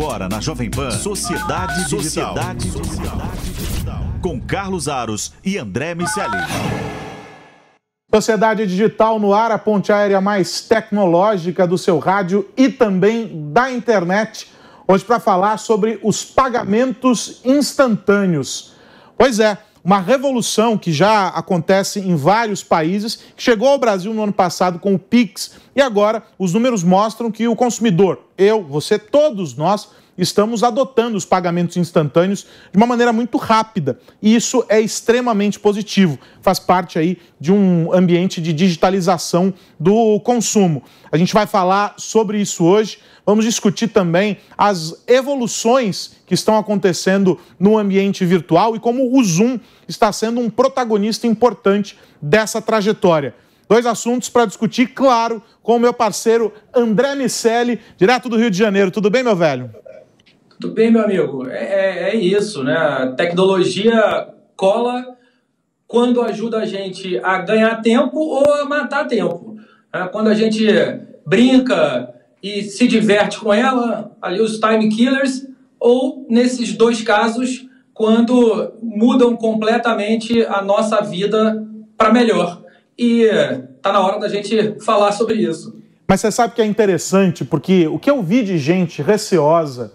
Agora na Jovem Pan, Sociedade Digital. Com Carlos Aros e André Miceli. Sociedade Digital no ar, a ponte aérea mais tecnológica do seu rádio e também da internet. Hoje para falar sobre os pagamentos instantâneos. Pois é, uma revolução que já acontece em vários países, que chegou ao Brasil no ano passado com o Pix e agora os números mostram que o consumidor, eu, você, todos nós, estamos adotando os pagamentos instantâneos de uma maneira muito rápida e isso é extremamente positivo, faz parte aí de um ambiente de digitalização do consumo. A gente vai falar sobre isso hoje, vamos discutir também as evoluções que estão acontecendo no ambiente virtual e como o Zoom está sendo um protagonista importante dessa trajetória. Dois assuntos para discutir, claro, com o meu parceiro André Miceli, direto do Rio de Janeiro. Tudo bem, meu velho? Tudo bem, meu amigo. É isso, né? A tecnologia cola quando ajuda a gente a ganhar tempo ou a matar tempo. Quando a gente brinca e se diverte com ela, ali os time killers, ou nesses dois casos, quando mudam completamente a nossa vida para melhor. E tá na hora da gente falar sobre isso. Mas você sabe que é interessante, porque o que eu vi de gente receosa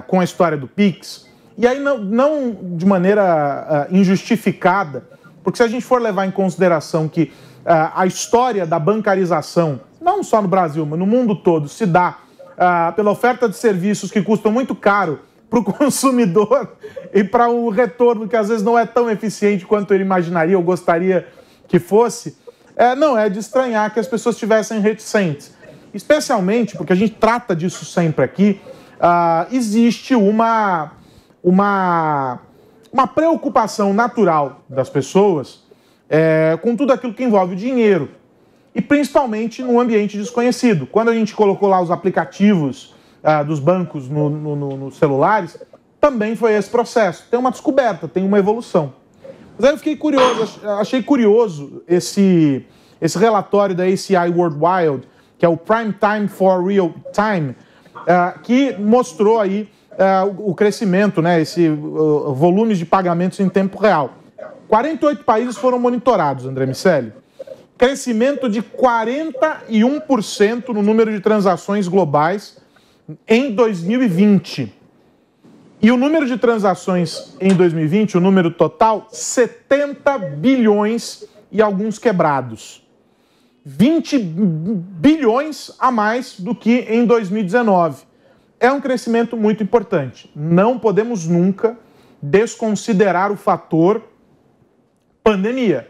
com a história do Pix, e aí não de maneira injustificada, porque se a gente for levar em consideração que a história da bancarização, não só no Brasil, mas no mundo todo, se dá pela oferta de serviços que custam muito caro para o consumidor e para um retorno que às vezes não é tão eficiente quanto ele imaginaria ou gostaria que fosse, não é de estranhar que as pessoas estivessem reticentes. Especialmente porque a gente trata disso sempre aqui, existe uma preocupação natural das pessoas com tudo aquilo que envolve o dinheiro. E principalmente no ambiente desconhecido. Quando a gente colocou lá os aplicativos dos bancos nos celulares, também foi esse processo. Tem uma descoberta, tem uma evolução. Mas aí eu fiquei curioso, achei curioso esse relatório da ACI Worldwide, que é o Prime Time for Real Time, que mostrou aí o crescimento, né, volumes de pagamentos em tempo real. 48 países foram monitorados, André Miceli. Crescimento de 41% no número de transações globais em 2020. E o número de transações em 2020, o número total, 70 bilhões e alguns quebrados. 20 bilhões a mais do que em 2019. É um crescimento muito importante. Não podemos nunca desconsiderar o fator pandemia.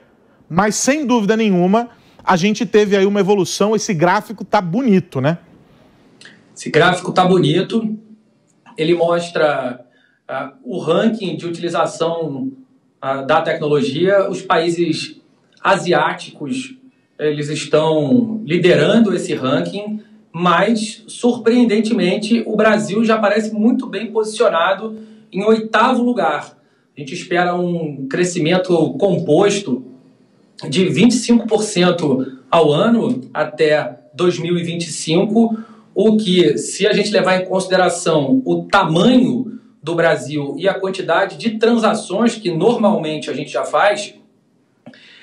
Mas, sem dúvida nenhuma, a gente teve aí uma evolução. Esse gráfico tá bonito, né? Esse gráfico tá bonito. Ele mostra o ranking de utilização da tecnologia. Os países asiáticos, eles estão liderando esse ranking, mas, surpreendentemente, o Brasil já parece muito bem posicionado em 8º lugar. A gente espera um crescimento composto de 25% ao ano até 2025, o que, se a gente levar em consideração o tamanho do Brasil e a quantidade de transações que normalmente a gente já faz,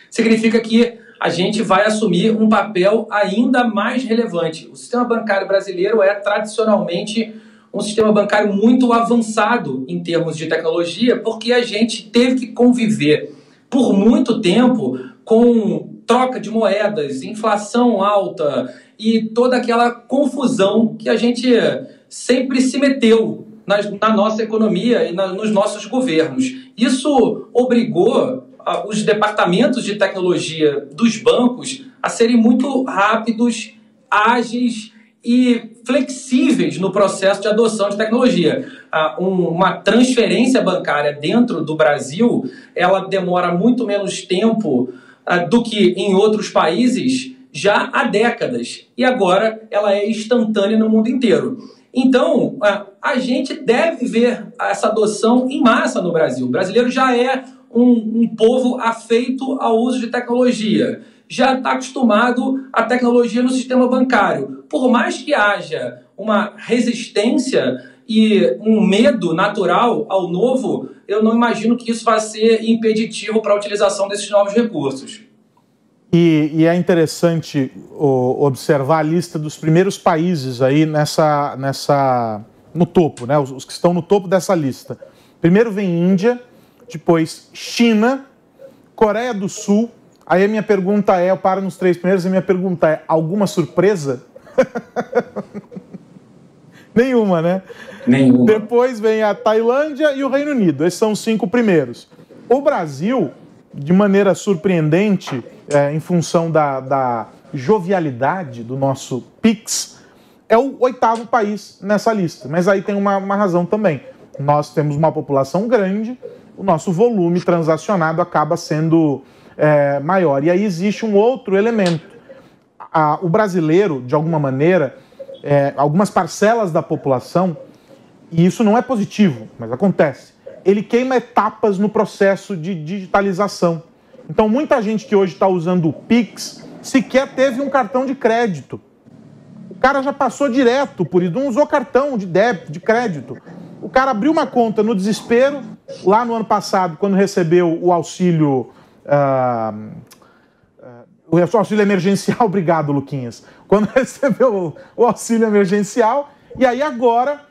significa que a gente vai assumir um papel ainda mais relevante. O sistema bancário brasileiro é tradicionalmente um sistema bancário muito avançado em termos de tecnologia, porque a gente teve que conviver por muito tempo com troca de moedas, inflação alta e toda aquela confusão que a gente sempre se meteu na nossa economia e nos nossos governos. Isso obrigou os departamentos de tecnologia dos bancos a serem muito rápidos, ágeis e flexíveis no processo de adoção de tecnologia. Uma transferência bancária dentro do Brasil, ela demora muito menos tempo do que em outros países já há décadas. E agora ela é instantânea no mundo inteiro. Então, a gente deve ver essa adoção em massa no Brasil. O brasileiro já é um povo afeito ao uso de tecnologia. Já está acostumado à tecnologia no sistema bancário. Por mais que haja uma resistência e um medo natural ao novo, eu não imagino que isso vai ser impeditivo para a utilização desses novos recursos. E é interessante observar a lista dos primeiros países aí no topo, né? Os que estão no topo dessa lista. Primeiro vem Índia, depois China, Coreia do Sul. Aí a minha pergunta eu paro nos 3 primeiros, e a minha pergunta é, alguma surpresa? Nenhuma, né? Nenhuma. Depois vem a Tailândia e o Reino Unido. Esses são os 5 primeiros. O Brasil, de maneira surpreendente, em função da jovialidade do nosso Pix, é o 8º país nessa lista. Mas aí tem uma razão também. Nós temos uma população grande, o nosso volume transacionado acaba sendo maior. E aí existe um outro elemento. O brasileiro, de alguma maneira, algumas parcelas da população, e isso não é positivo, mas acontece, ele queima etapas no processo de digitalização. Então, muita gente que hoje está usando o Pix sequer teve um cartão de crédito. O cara já passou direto por isso, não usou cartão de débito, de crédito. O cara abriu uma conta no desespero, lá no ano passado, quando recebeu o auxílio... o auxílio emergencial, obrigado, Luquinhas. Quando recebeu o auxílio emergencial, e aí agora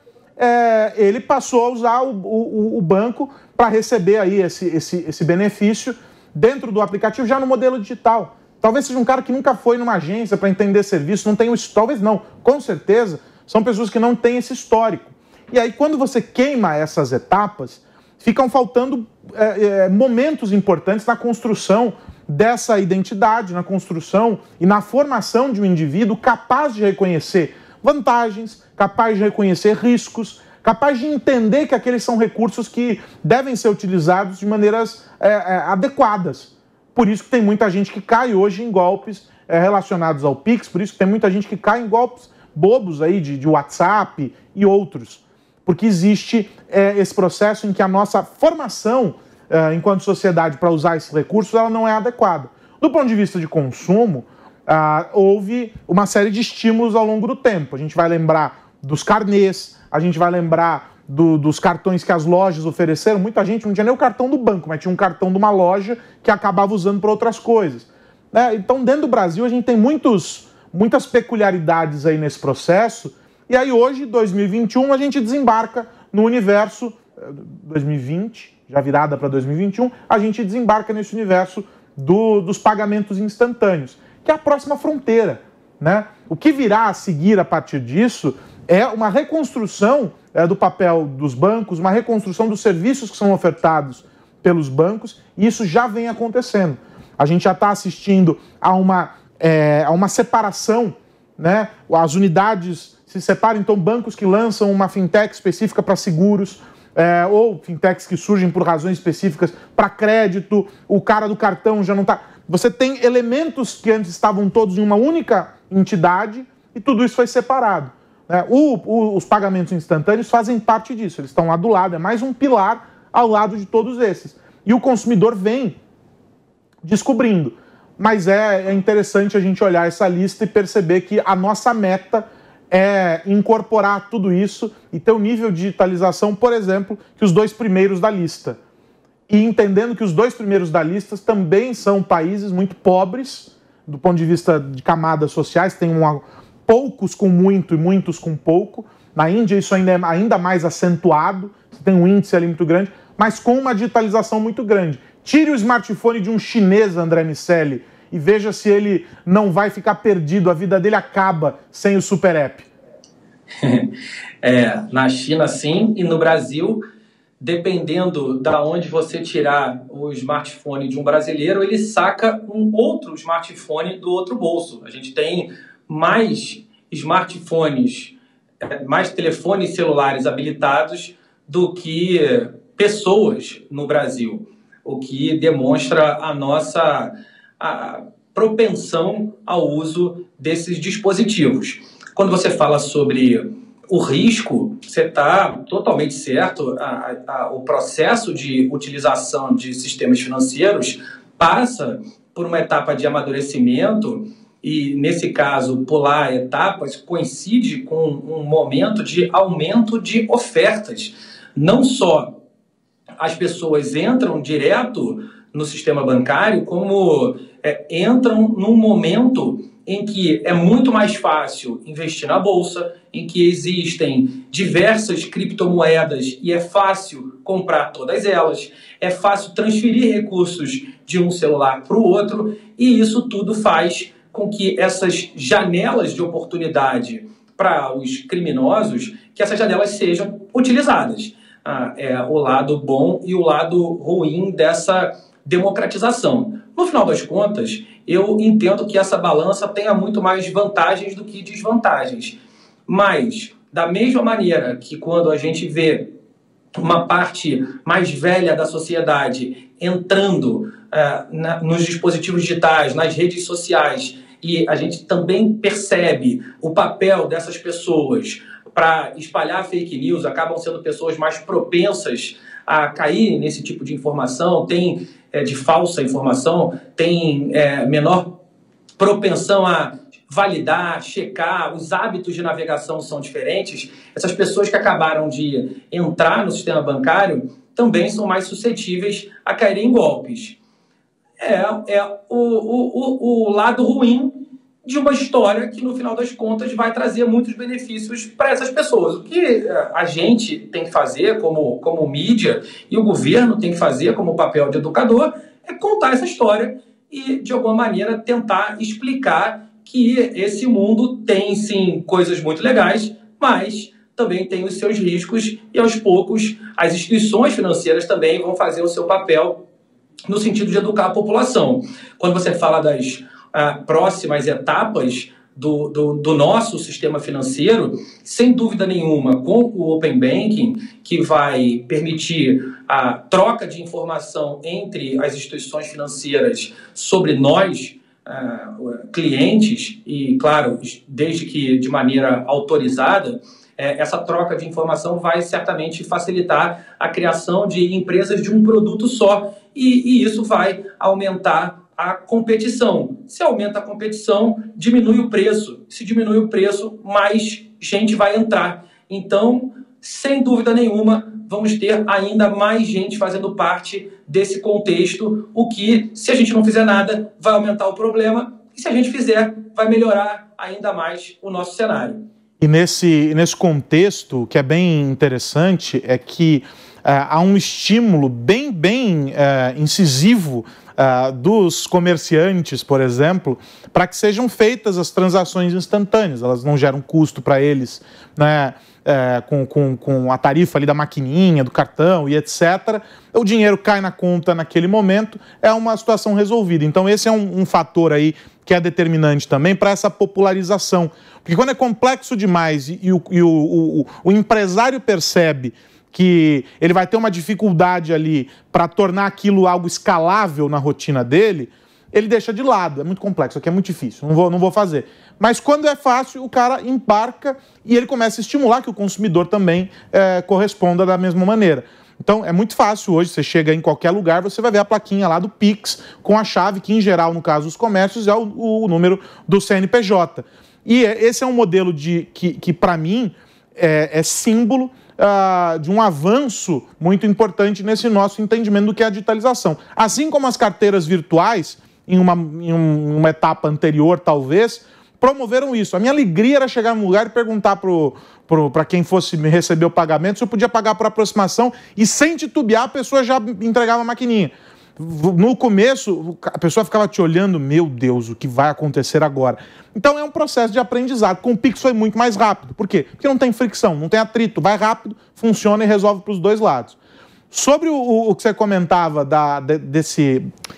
ele passou a usar o banco para receber aí esse benefício dentro do aplicativo, já no modelo digital. Talvez seja um cara que nunca foi numa agência para entender serviço, não tem isso, talvez não, com certeza, são pessoas que não têm esse histórico. E aí, quando você queima essas etapas, ficam faltando momentos importantes na construção dessa identidade, na construção e na formação de um indivíduo capaz de reconhecer vantagens, capaz de reconhecer riscos, capaz de entender que aqueles são recursos que devem ser utilizados de maneiras adequadas. Por isso que tem muita gente que cai hoje em golpes relacionados ao Pix, por isso que tem muita gente que cai em golpes bobos aí de WhatsApp e outros. Porque existe esse processo em que a nossa formação enquanto sociedade para usar esses recursos ela não é adequada. Do ponto de vista de consumo, houve uma série de estímulos ao longo do tempo. A gente vai lembrar dos carnês, a gente vai lembrar dos cartões que as lojas ofereceram. Muita gente não tinha nem o cartão do banco, mas tinha um cartão de uma loja que acabava usando para outras coisas. Então, dentro do Brasil, a gente tem muitas peculiaridades aí nesse processo. E aí hoje, 2021, a gente desembarca no universo, 2020, já virada para 2021, a gente desembarca nesse universo dos pagamentos instantâneos, que é a próxima fronteira, né? O que virá a seguir a partir disso é uma reconstrução do papel dos bancos, uma reconstrução dos serviços que são ofertados pelos bancos, e isso já vem acontecendo. A gente já está assistindo a uma separação, né? As unidades se separam, então bancos que lançam uma fintech específica para seguros, ou fintechs que surgem por razões específicas para crédito, o cara do cartão já não está... Você tem elementos que antes estavam todos em uma única entidade e tudo isso foi separado. Os pagamentos instantâneos fazem parte disso, eles estão lá do lado, é mais um pilar ao lado de todos esses. E o consumidor vem descobrindo. Mas é interessante a gente olhar essa lista e perceber que a nossa meta é incorporar tudo isso e ter um nível de digitalização, por exemplo, que os 2 primeiros da lista. E entendendo que os 2 primeiros da lista também são países muito pobres, do ponto de vista de camadas sociais, tem poucos com muito e muitos com pouco. Na Índia isso ainda é ainda mais acentuado, você tem um índice ali muito grande, mas com uma digitalização muito grande. Tire o smartphone de um chinês, André Miceli, e veja se ele não vai ficar perdido, a vida dele acaba sem o Super App. Na China sim, e no Brasil, dependendo da onde você tirar o smartphone de um brasileiro, ele saca um outro smartphone do outro bolso. A gente tem mais smartphones, mais telefones celulares habilitados do que pessoas no Brasil, o que demonstra a nossa propensão ao uso desses dispositivos. Quando você fala sobre o risco, você está totalmente certo. O processo de utilização de sistemas financeiros passa por uma etapa de amadurecimento e nesse caso pular etapas, coincide com um momento de aumento de ofertas. Não só as pessoas entram direto no sistema bancário, como entram num momento em que é muito mais fácil investir na bolsa, em que existem diversas criptomoedas e é fácil comprar todas elas, é fácil transferir recursos de um celular para o outro, e isso tudo faz com que essas janelas de oportunidade para os criminosos, que essas janelas sejam utilizadas. O lado bom e o lado ruim dessa democratização. No final das contas, eu entendo que essa balança tenha muito mais vantagens do que desvantagens. Mas, da mesma maneira que quando a gente vê uma parte mais velha da sociedade entrando nos dispositivos digitais, nas redes sociais, e a gente também percebe o papel dessas pessoas para espalhar fake news, acabam sendo pessoas mais propensas a cair nesse tipo de informação, de falsa informação, tem menor propensão a validar, checar, os hábitos de navegação são diferentes. Essas pessoas que acabaram de entrar no sistema bancário também são mais suscetíveis a caírem em golpes. O lado ruim de uma história que, no final das contas, vai trazer muitos benefícios para essas pessoas. O que a gente tem que fazer como mídia e o governo tem que fazer como papel de educador é contar essa história e, de alguma maneira, tentar explicar que esse mundo tem, sim, coisas muito legais, mas também tem os seus riscos e, aos poucos, as instituições financeiras também vão fazer o seu papel no sentido de educar a população. Quando você fala das próximas etapas do nosso sistema financeiro, sem dúvida nenhuma, com o Open Banking, que vai permitir a troca de informação entre as instituições financeiras sobre nós, clientes, e, claro, desde que de maneira autorizada, essa troca de informação vai certamente facilitar a criação de empresas de um produto só, e isso vai aumentar a competição. Se aumenta a competição, diminui o preço. Se diminui o preço, mais gente vai entrar. Então, sem dúvida nenhuma, vamos ter ainda mais gente fazendo parte desse contexto, o que, se a gente não fizer nada, vai aumentar o problema, e se a gente fizer, vai melhorar ainda mais o nosso cenário. E nesse contexto, o que é bem interessante é que há um estímulo bem incisivo dos comerciantes, por exemplo, para que sejam feitas as transações instantâneas. Elas não geram custo para eles, né, com a tarifa ali da maquininha, do cartão e etc. O dinheiro cai na conta naquele momento, é uma situação resolvida. Então esse é um fator aí que é determinante também para essa popularização. Porque quando é complexo demais e o empresário percebe que ele vai ter uma dificuldade ali para tornar aquilo algo escalável na rotina dele, ele deixa de lado. É muito complexo, aqui é muito difícil, não vou fazer. Mas quando é fácil, o cara embarca e ele começa a estimular que o consumidor também corresponda da mesma maneira. Então, é muito fácil hoje, você chega em qualquer lugar, você vai ver a plaquinha lá do Pix com a chave, que em geral, no caso dos comércios, é o número do CNPJ. E esse é um modelo que para mim, é símbolo de um avanço muito importante nesse nosso entendimento do que é a digitalização. Assim como as carteiras virtuais, em uma etapa anterior, talvez, promoveram isso. A minha alegria era chegar num lugar e perguntar para quem fosse me receber o pagamento se eu podia pagar por aproximação e, sem titubear, a pessoa já entregava a maquininha. No começo, a pessoa ficava te olhando, meu Deus, o que vai acontecer agora? Então é um processo de aprendizado. Com o Pix foi muito mais rápido. Por quê? Porque não tem fricção, não tem atrito, vai rápido, funciona e resolve para os dois lados. Sobre o que você comentava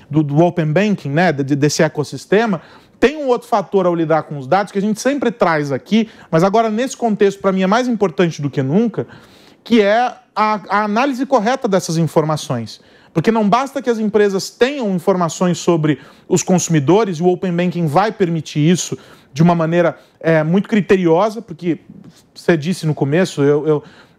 do Open Banking, né, desse ecossistema, tem um outro fator ao lidar com os dados que a gente sempre traz aqui, mas agora nesse contexto para mim é mais importante do que nunca, que é a análise correta dessas informações. Porque não basta que as empresas tenham informações sobre os consumidores, e o Open Banking vai permitir isso de uma maneira muito criteriosa, porque você disse no começo,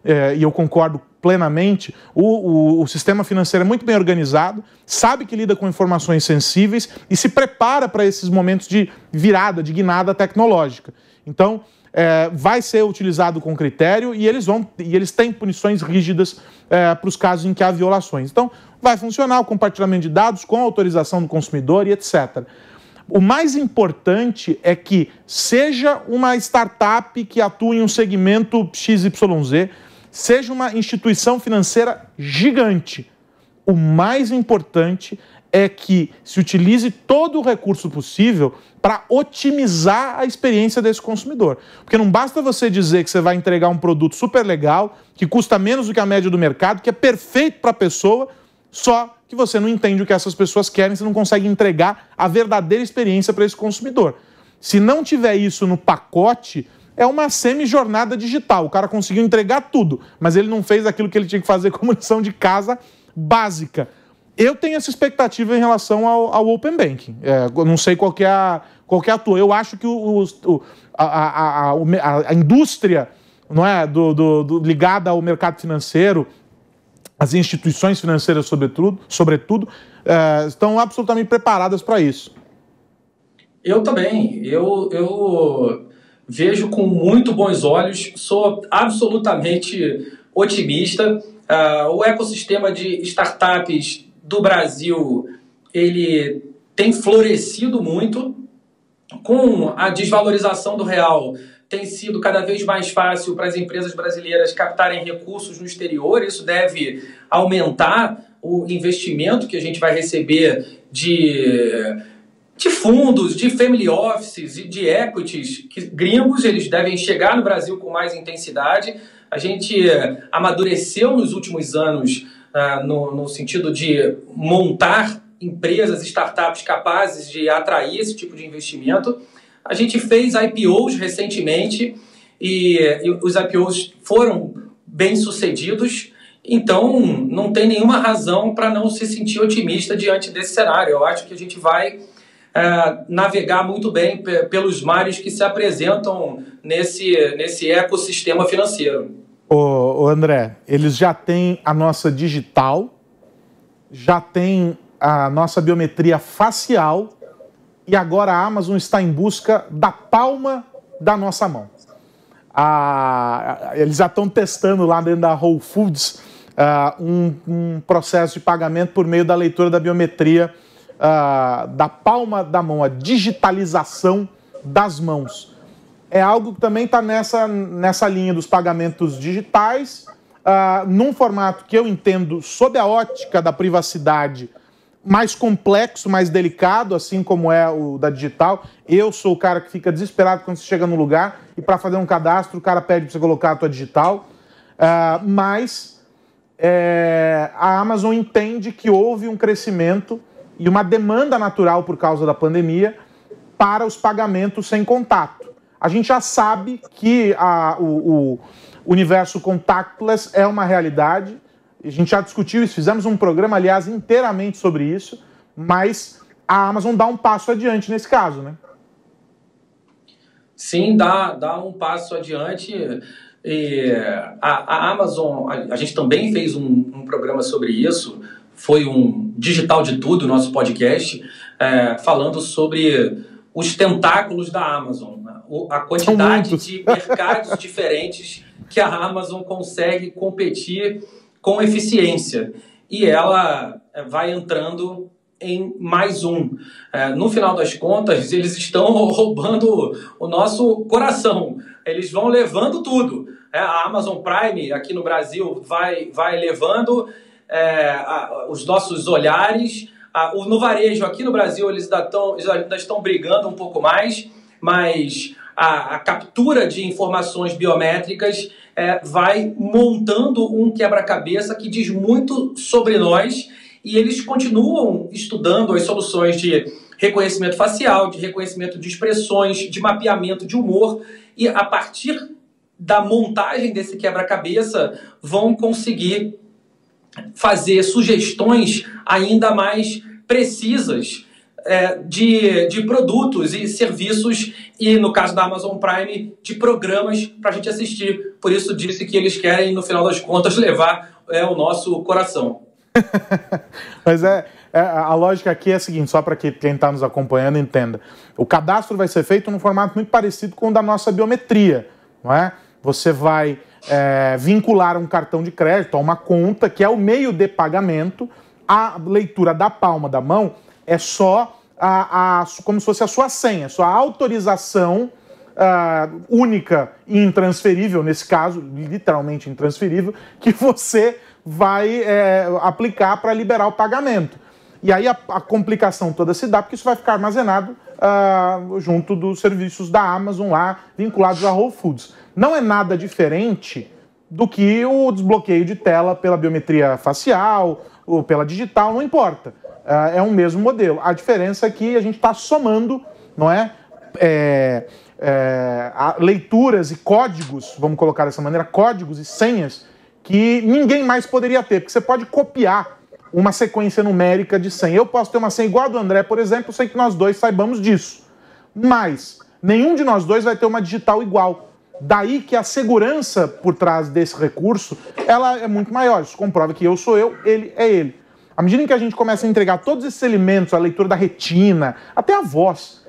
e eu concordo plenamente, o sistema financeiro é muito bem organizado, sabe que lida com informações sensíveis e se prepara para esses momentos de virada, de guinada tecnológica. Então, vai ser utilizado com critério e eles têm punições rígidas para os casos em que há violações. Então, vai funcionar o compartilhamento de dados com autorização do consumidor e etc. O mais importante é que seja uma startup que atua em um segmento XYZ, seja uma instituição financeira gigante. O mais importante é que se utilize todo o recurso possível para otimizar a experiência desse consumidor. Porque não basta você dizer que você vai entregar um produto super legal, que custa menos do que a média do mercado, que é perfeito para a pessoa, só que você não entende o que essas pessoas querem, você não consegue entregar a verdadeira experiência para esse consumidor. Se não tiver isso no pacote, é uma semi-jornada digital. O cara conseguiu entregar tudo, mas ele não fez aquilo que ele tinha que fazer como lição de casa básica. Eu tenho essa expectativa em relação ao Open Banking. Eu não sei qual que é a tua. Eu acho que a indústria, não é, ligada ao mercado financeiro, as instituições financeiras, sobretudo, estão absolutamente preparadas para isso. Eu também. Eu vejo com muito bons olhos, sou absolutamente otimista. O ecossistema de startups do Brasil, ele tem florescido muito. Com a desvalorização do real, tem sido cada vez mais fácil para as empresas brasileiras captarem recursos no exterior. Isso deve aumentar o investimento que a gente vai receber de fundos, de family offices e de equities gringos. Eles devem chegar no Brasil com mais intensidade. A gente amadureceu nos últimos anos no sentido de montar empresas, startups capazes de atrair esse tipo de investimento. A gente fez IPOs recentemente e os IPOs foram bem sucedidos, então não tem nenhuma razão para não se sentir otimista diante desse cenário. Eu acho que a gente vai navegar muito bem pelos mares que se apresentam nesse ecossistema financeiro. Ô André, eles já têm a nossa digital, já têm a nossa biometria facial e agora a Amazon está em busca da palma da nossa mão. Eles já estão testando lá dentro da Whole Foods um processo de pagamento por meio da leitura da biometria da palma da mão, a digitalização das mãos. É algo que também está nessa linha dos pagamentos digitais, num formato que eu entendo, sob a ótica da privacidade, mais complexo, mais delicado, assim como é o da digital. Eu sou o cara que fica desesperado quando você chega num lugar e para fazer um cadastro o cara pede para você colocar a tua digital. Mas a Amazon entende que houve um crescimento e uma demanda natural por causa da pandemia para os pagamentos sem contato. A gente já sabe que o universo contactless é uma realidade. A gente já discutiu isso, fizemos um programa, aliás, inteiramente sobre isso, mas a Amazon dá um passo adiante nesse caso, né? Sim, dá um passo adiante. E a Amazon, a gente também fez um programa sobre isso, foi um Digital de Tudo, nosso podcast, falando sobre os tentáculos da Amazon, né? A quantidade de mercados diferentes que a Amazon consegue competir com eficiência, e ela vai entrando em mais um. No final das contas, eles estão roubando o nosso coração, eles vão levando tudo. A Amazon Prime aqui no Brasil vai levando os nossos olhares. No varejo aqui no Brasil eles ainda estão brigando um pouco mais, mas a captura de informações biométricas vai montando um quebra-cabeça que diz muito sobre nós, e eles continuam estudando as soluções de reconhecimento facial, de reconhecimento de expressões, de mapeamento de humor, e a partir da montagem desse quebra-cabeça vão conseguir fazer sugestões ainda mais precisas de produtos e serviços e, no caso da Amazon Prime, de programas para a gente assistir. Por isso disse que eles querem, no final das contas, levar o nosso coração. Mas a lógica aqui é a seguinte, só para que quem está nos acompanhando entenda. O cadastro vai ser feito num formato muito parecido com o da nossa biometria, não é? Você vai vincular um cartão de crédito a uma conta, que é o meio de pagamento. A leitura da palma da mão é só como se fosse a sua senha, a sua autorização única e intransferível, nesse caso, literalmente intransferível, que você vai aplicar para liberar o pagamento. E aí a complicação toda se dá porque isso vai ficar armazenado junto dos serviços da Amazon lá, vinculados a Whole Foods. Não é nada diferente do que o desbloqueio de tela pela biometria facial ou pela digital, não importa. É um mesmo modelo. A diferença é que a gente está somando, não é? Leituras e códigos, vamos colocar dessa maneira, códigos e senhas que ninguém mais poderia ter, porque você pode copiar uma sequência numérica de senha. Eu posso ter uma senha igual a do André, por exemplo, sem que nós dois saibamos disso. Mas nenhum de nós dois vai ter uma digital igual. Daí que a segurança por trás desse recurso, ela é muito maior. Isso comprova que eu sou eu, ele é ele. À medida que a gente começa a entregar todos esses elementos, a leitura da retina, até a voz,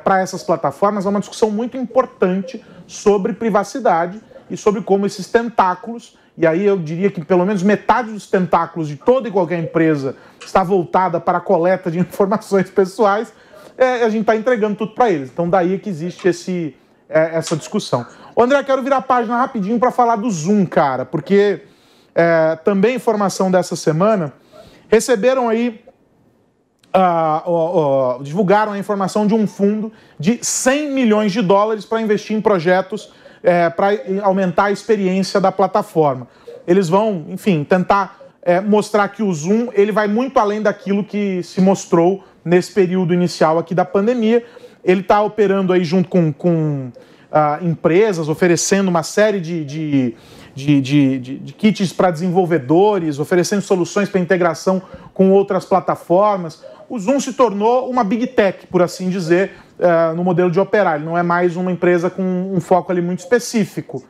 para essas plataformas, é uma discussão muito importante sobre privacidade e sobre como esses tentáculos, e aí eu diria que pelo menos metade dos tentáculos de toda e qualquer empresa está voltada para a coleta de informações pessoais, a gente está entregando tudo para eles. Então daí que existe essa discussão. André, quero virar a página rapidinho para falar do Zoom, cara, porque também informação dessa semana, receberam aí, divulgaram a informação de um fundo de 100 milhões de dólares para investir em projetos para aumentar a experiência da plataforma. Eles vão, enfim, tentar mostrar que o Zoom ele vai muito além daquilo que se mostrou nesse período inicial aqui da pandemia. Ele está operando aí junto com empresas, oferecendo uma série de kits para desenvolvedores, oferecendo soluções para integração com outras plataformas. O Zoom se tornou uma Big Tech, por assim dizer, no modelo de operar. Ele não é mais uma empresa com um foco ali muito específico.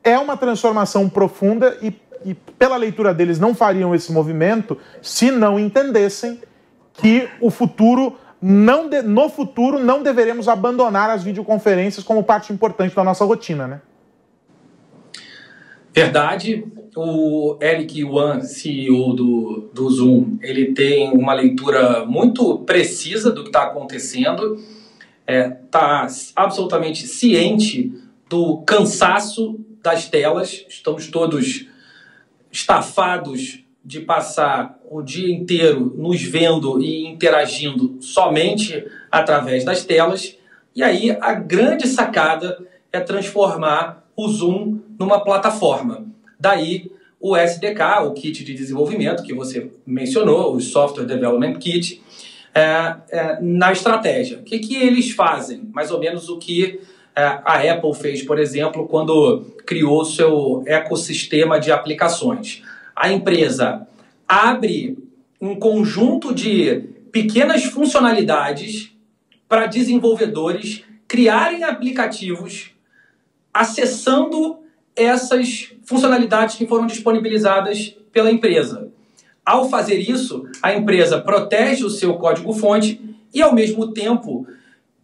É uma transformação profunda e pela leitura deles não fariam esse movimento se não entendessem que no futuro não deveremos abandonar as videoconferências como parte importante da nossa rotina, né? Verdade. O Eric Yuan, CEO do Zoom, ele tem uma leitura muito precisa do que está acontecendo, está absolutamente ciente do cansaço das telas. Estamos todos estafados de passar o dia inteiro nos vendo e interagindo somente através das telas. E aí a grande sacada é transformar o Zoom numa plataforma. Daí o SDK, o Kit de Desenvolvimento, que você mencionou, o Software Development Kit, na estratégia. O que eles fazem? Mais ou menos o que a Apple fez, por exemplo, quando criou o seu ecossistema de aplicações. A empresa abre um conjunto de pequenas funcionalidades para desenvolvedores criarem aplicativos acessando essas funcionalidades que foram disponibilizadas pela empresa. Ao fazer isso, a empresa protege o seu código-fonte e, ao mesmo tempo,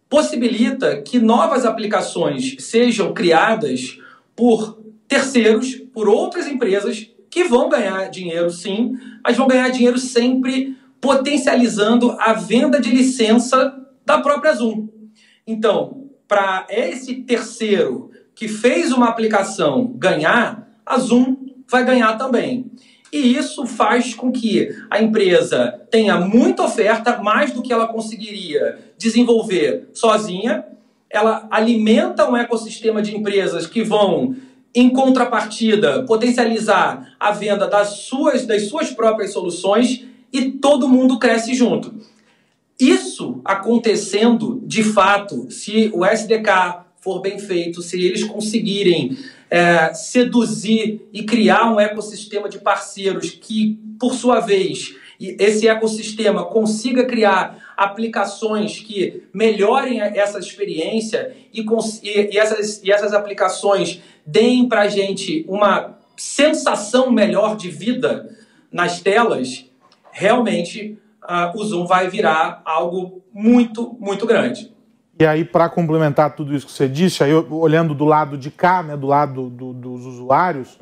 possibilita que novas aplicações sejam criadas por terceiros, por outras empresas que vão ganhar dinheiro, sim, mas vão ganhar dinheiro sempre potencializando a venda de licença da própria Zoom. Então, para esse terceiro que fez uma aplicação ganhar, a Zoom vai ganhar também. E isso faz com que a empresa tenha muita oferta, mais do que ela conseguiria desenvolver sozinha. Ela alimenta um ecossistema de empresas que vão, em contrapartida, potencializar a venda das suas próprias soluções e todo mundo cresce junto. Isso acontecendo, de fato, se o SDK for bem feito, se eles conseguirem seduzir e criar um ecossistema de parceiros que, por sua vez, esse ecossistema consiga criar aplicações que melhorem essa experiência e essas aplicações deem para a gente uma sensação melhor de vida nas telas, realmente o Zoom vai virar algo muito, muito grande. E aí, para complementar tudo isso que você disse, aí, olhando do lado de cá, né, do lado dos usuários,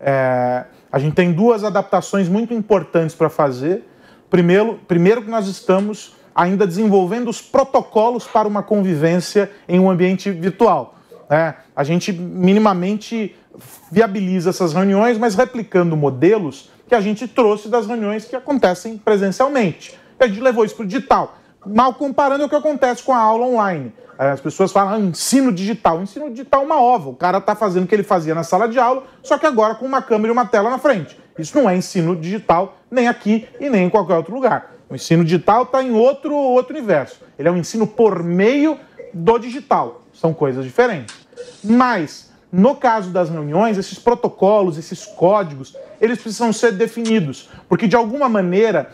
a gente tem duas adaptações muito importantes para fazer. Primeiro que nós estamos ainda desenvolvendo os protocolos para uma convivência em um ambiente virtual. A gente minimamente viabiliza essas reuniões, mas replicando modelos que a gente trouxe das reuniões que acontecem presencialmente. A gente levou isso para o digital. Mal comparando o que acontece com a aula online. As pessoas falam, ensino digital. O ensino digital é uma ova. O cara está fazendo o que ele fazia na sala de aula, só que agora com uma câmera e uma tela na frente. Isso não é ensino digital, nem aqui e nem em qualquer outro lugar. O ensino digital está em outro universo. Ele é um ensino por meio do digital. São coisas diferentes. Mas, no caso das reuniões, esses protocolos, esses códigos, eles precisam ser definidos. Porque, de alguma maneira,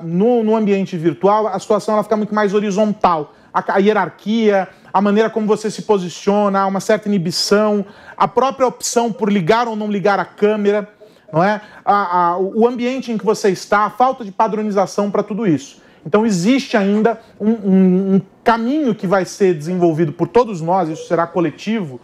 no ambiente virtual, a situação ela fica muito mais horizontal. A hierarquia, a maneira como você se posiciona, uma certa inibição, a própria opção por ligar ou não ligar a câmera, não é? O ambiente em que você está, a falta de padronização para tudo isso. Então existe ainda um caminho que vai ser desenvolvido por todos nós, isso será coletivo,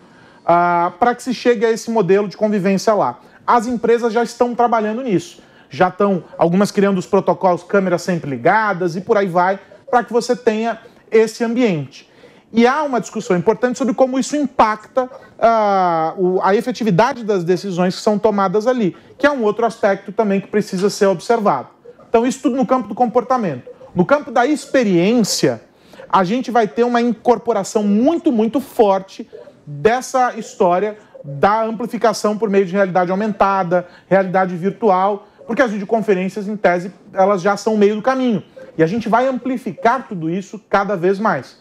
para que se chegue a esse modelo de convivência lá. As empresas já estão trabalhando nisso. Já estão, algumas criando os protocolos, câmeras sempre ligadas e por aí vai, para que você tenha esse ambiente. E há uma discussão importante sobre como isso impacta a efetividade das decisões que são tomadas ali, que é um outro aspecto também que precisa ser observado. Então isso tudo no campo do comportamento. No campo da experiência, a gente vai ter uma incorporação muito, muito forte dessa história da amplificação por meio de realidade aumentada, realidade virtual, porque as videoconferências, em tese, elas já são meio do caminho. E a gente vai amplificar tudo isso cada vez mais.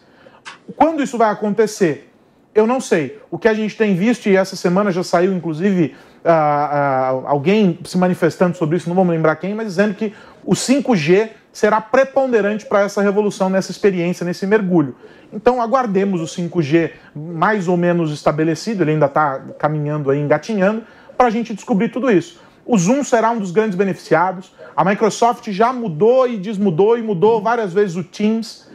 Quando isso vai acontecer? Eu não sei. O que a gente tem visto, e essa semana já saiu, inclusive, alguém se manifestando sobre isso, não vou me lembrar quem, mas dizendo que o 5G será preponderante para essa revolução, nessa experiência, nesse mergulho. Então aguardemos o 5G mais ou menos estabelecido, ele ainda está caminhando aí, engatinhando, para a gente descobrir tudo isso. O Zoom será um dos grandes beneficiados, a Microsoft já mudou e desmudou e mudou várias vezes o Teams,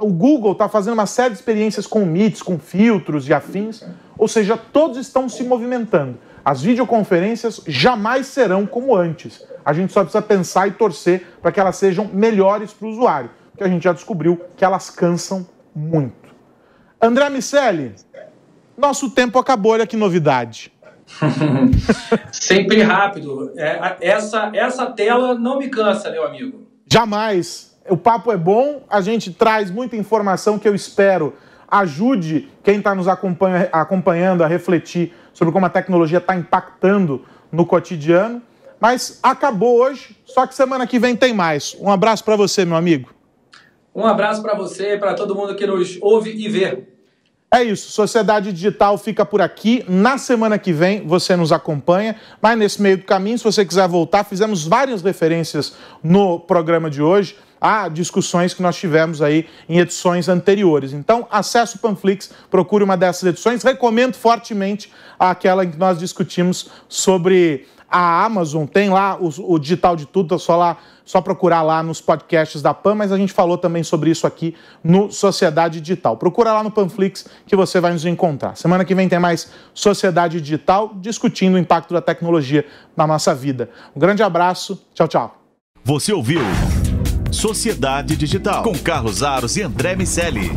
o Google está fazendo uma série de experiências com Meets, com filtros e afins, ou seja, todos estão se movimentando. As videoconferências jamais serão como antes. A gente só precisa pensar e torcer para que elas sejam melhores para o usuário, porque a gente já descobriu que elas cansam muito. André Miceli, nosso tempo acabou, olha que novidade. Sempre rápido. Essa tela não me cansa, meu amigo. Jamais. O papo é bom, a gente traz muita informação que eu espero ajude quem está nos acompanhando a refletir sobre como a tecnologia está impactando no cotidiano. Mas acabou hoje, só que semana que vem tem mais. Um abraço para você, meu amigo. Um abraço para você e para todo mundo que nos ouve e vê. É isso, Sociedade Digital fica por aqui. Na semana que vem você nos acompanha, mas nesse meio do caminho, se você quiser voltar, fizemos várias referências no programa de hoje a discussões que nós tivemos aí em edições anteriores. Então, acesse o Panflix, procure uma dessas edições. Recomendo fortemente aquela em que nós discutimos sobre a Amazon. Tem lá o Digital de Tudo, só procurar lá nos podcasts da PAN, mas a gente falou também sobre isso aqui no Sociedade Digital. Procura lá no Panflix que você vai nos encontrar. Semana que vem tem mais Sociedade Digital, discutindo o impacto da tecnologia na nossa vida. Um grande abraço, tchau, tchau. Você ouviu Sociedade Digital com Carlos Aros e André Miceli.